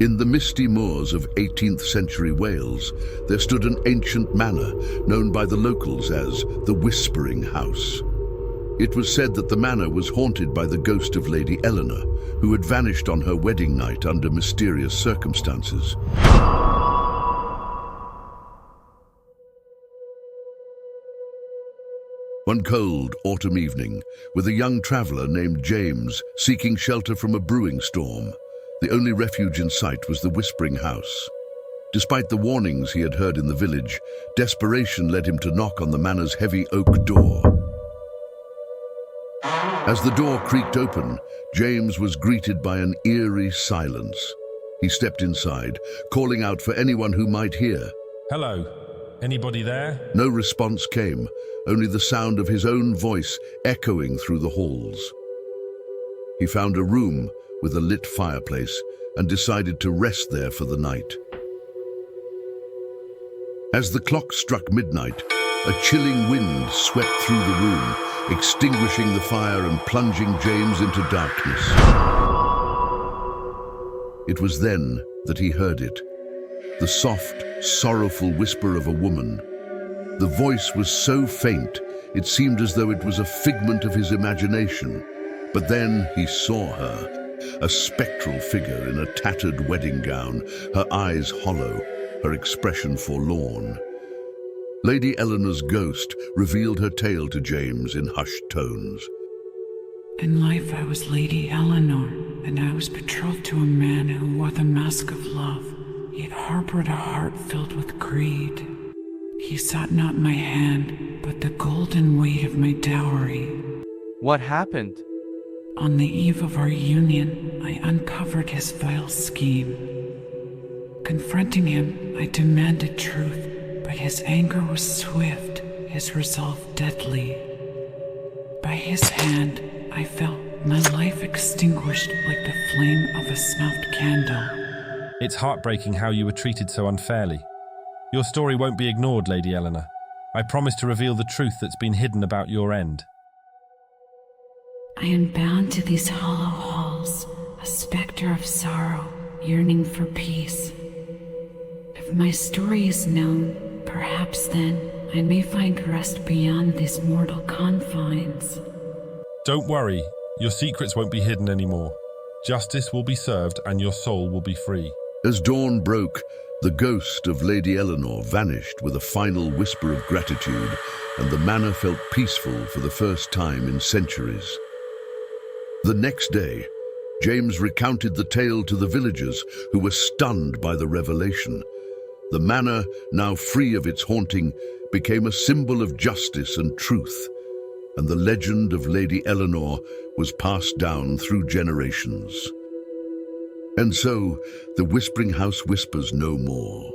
In the misty moors of 18th century Wales, there stood an ancient manor known by the locals as the Whispering House. It was said that the manor was haunted by the ghost of Lady Eleanor, who had vanished on her wedding night under mysterious circumstances. One cold autumn evening, with a young traveller named James seeking shelter from a brewing storm, the only refuge in sight was the Whispering House. Despite the warnings he had heard in the village, desperation led him to knock on the manor's heavy oak door. As the door creaked open, James was greeted by an eerie silence. He stepped inside, calling out for anyone who might hear. Hello. Anybody there? No response came, only the sound of his own voice echoing through the halls. He found a room with a lit fireplace and decided to rest there for the night. As the clock struck midnight, a chilling wind swept through the room, extinguishing the fire and plunging James into darkness. It was then that he heard it, the soft, sorrowful whisper of a woman. The voice was so faint, it seemed as though it was a figment of his imagination. But then he saw her, a spectral figure in a tattered wedding gown, her eyes hollow, her expression forlorn. Lady Eleanor's ghost revealed her tale to James in hushed tones. In life, I was Lady Eleanor, and I was betrothed to a man who wore the mask of love, yet harbored a heart filled with greed. He sought not my hand, but the golden weight of my dowry. What happened? On the eve of our union, I uncovered his vile scheme. Confronting him, I demanded truth, but his anger was swift, his resolve deadly. By his hand, I felt my life extinguished like the flame of a snuffed candle. It's heartbreaking how you were treated so unfairly. Your story won't be ignored, Lady Eleanor. I promise to reveal the truth that's been hidden about your end. I am bound to these hollow halls, a spectre of sorrow, yearning for peace. If my story is known, perhaps then I may find rest beyond these mortal confines. Don't worry, your secrets won't be hidden anymore. Justice will be served and your soul will be free. As dawn broke, the ghost of Lady Eleanor vanished with a final whisper of gratitude, and the manor felt peaceful for the first time in centuries. The next day, James recounted the tale to the villagers, who were stunned by the revelation. The manor, now free of its haunting, became a symbol of justice and truth, and the legend of Lady Eleanor was passed down through generations. And so, the Whispering House whispers no more.